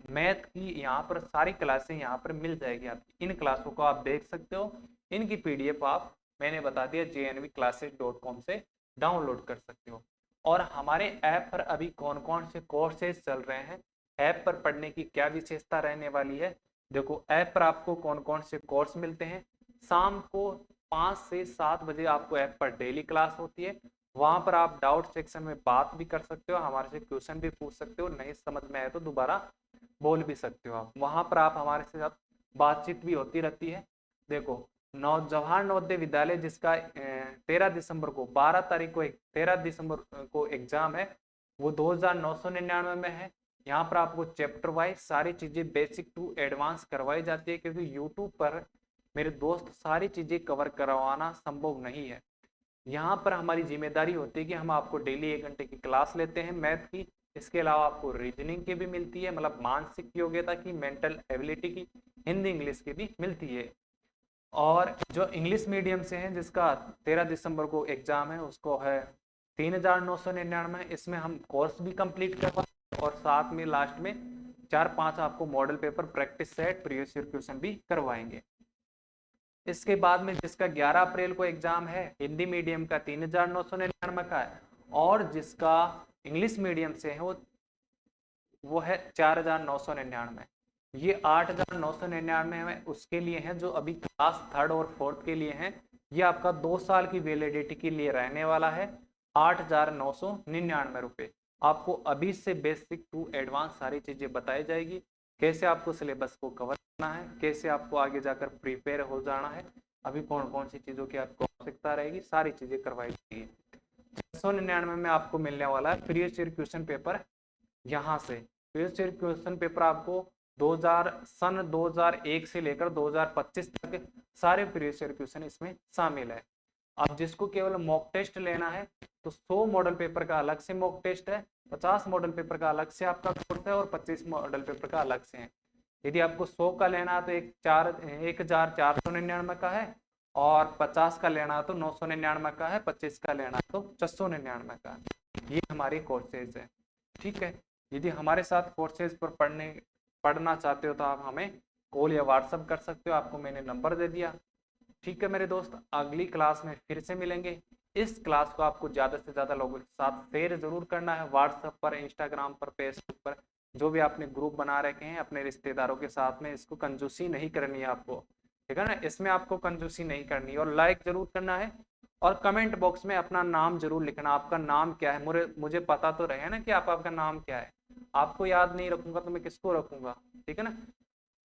math की, यहाँ पर सारी क्लासें यहाँ पर मिल जाएगी आपकी। इन क्लासों को आप देख सकते हो, इनकी पीडीएफ आप, मैंने बता दिया, JNVclasses.com से डाउनलोड कर सकते हो। और हमारे ऐप पर अभी कौन कौन से कोर्सेज चल रहे हैं, ऐप पर पढ़ने की क्या विशेषता रहने वाली है, देखो ऐप पर आपको कौन कौन से कोर्स मिलते हैं। शाम को 5 से 7 बजे आपको ऐप पर डेली क्लास होती है, वहां पर आप डाउट सेक्शन में बात भी कर सकते हो, हमारे से क्वेश्चन भी पूछ सकते हो, नहीं समझ में आए तो दोबारा बोल भी सकते हो आप। वहां पर आप हमारे साथ बातचीत भी होती रहती है। देखो जवाहर नवोदय विद्यालय जिसका 13 दिसंबर को 12 तारीख को 13 दिसंबर को एग्जाम है, वो 2999 में है। यहाँ पर आपको चैप्टर वाइज सारी चीजें बेसिक टू एडवांस करवाई जाती है, क्योंकि यूट्यूब पर मेरे दोस्त सारी चीजें कवर करवाना संभव नहीं है। यहाँ पर हमारी जिम्मेदारी होती है कि हम आपको डेली 1 घंटे की क्लास लेते हैं मैथ की। इसके अलावा आपको रीजनिंग की भी मिलती है, मतलब मानसिक योग्यता की, मेंटल एबिलिटी की, हिंदी इंग्लिश की भी मिलती है। और जो इंग्लिश मीडियम से हैं जिसका 13 दिसंबर को एग्जाम है, उसको है 3999। इसमें हम कोर्स भी कंप्लीट करवाएंगे और साथ में लास्ट में 4-5 आपको model paper, practice set, previous year question भी करवाएंगे। इसके बाद में जिसका 11 अप्रैल को एग्जाम है हिंदी मीडियम का 3999 का है, और जिसका इंग्लिश मीडियम से है वो है 4999। ये 8999 में उसके लिए है जो अभी क्लास 3rd और 4th के लिए हैं। ये आपका 2 साल की वैलिडिटी के लिए रहने वाला है 8999 रुपये। आपको अभी से बेसिक टू एडवांस सारी चीजें बताई जाएगी, कैसे आपको सिलेबस को कवर करना है, कैसे आपको आगे जाकर प्रिपेयर हो जाना है, अभी कौन कौन सी चीज़ों की आपको आवश्यकता रहेगी, सारी चीज़ें करवाई जाएगी। 699 में आपको मिलने वाला है प्रीवियस ईयर क्वेश्चन पेपर। यहाँ से प्रीवियस ईयर क्वेश्चन पेपर आपको 2001 से लेकर 2025 तक सारे प्रीवियस ईयर क्वेश्चन इसमें शामिल है। अब जिसको केवल मॉक टेस्ट लेना है तो 100 मॉडल पेपर का अलग से मॉक टेस्ट है, 50 मॉडल पेपर का अलग से आपका कोर्स है और 25 मॉडल पेपर का अलग से है। यदि आपको 100 का लेना है तो 1499 का है, और 50 का लेना है तो 999 का है, 25 का लेना है तो 699 का है। ये हमारी कोर्सेज है, ठीक है। यदि हमारे साथ कोर्सेज पर पढ़ना चाहते हो तो आप हमें कॉल या व्हाट्सअप कर सकते हो, आपको मैंने नंबर दे दिया, ठीक है मेरे दोस्त। अगली क्लास में फिर से मिलेंगे। इस क्लास को आपको ज़्यादा से ज़्यादा लोगों के साथ शेयर जरूर करना है, व्हाट्सएप पर, इंस्टाग्राम पर, फेसबुक पर, जो भी आपने ग्रुप बना रखे हैं अपने रिश्तेदारों के साथ में। इसको कंजूसी नहीं करनी है आपको, ठीक है ना, इसमें आपको कंजूसी नहीं करनी है। और लाइक जरूर करना है और कमेंट बॉक्स में अपना नाम जरूर लिखना, आपका नाम क्या है। मुझे पता तो रहे ना कि आपका नाम क्या है। आपको याद नहीं रखूंगा तो मैं किसको रखूंगा, ठीक है ना।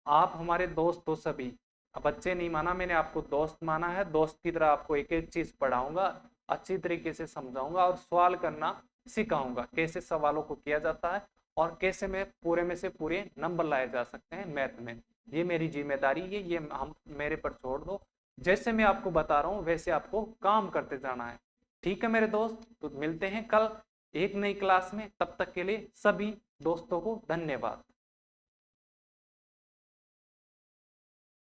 आप हमारे दोस्त हो सभी। अब बच्चे नहीं माना मैंने, आपको दोस्त माना है। दोस्त की तरह आपको एक एक चीज पढ़ाऊंगा, अच्छी तरीके से समझाऊंगा और सवाल करना सिखाऊंगा, कैसे सवालों को किया जाता है और कैसे में पूरे में से पूरे नंबर लाए जा सकते हैं मैथ में। ये मेरी जिम्मेदारी है, ये हम मेरे पर छोड़ दो। जैसे मैं आपको बता रहा हूँ वैसे आपको काम करते जाना है, ठीक है मेरे दोस्त। तो मिलते हैं कल एक नई क्लास में, तब तक के लिए सभी दोस्तों को धन्यवाद।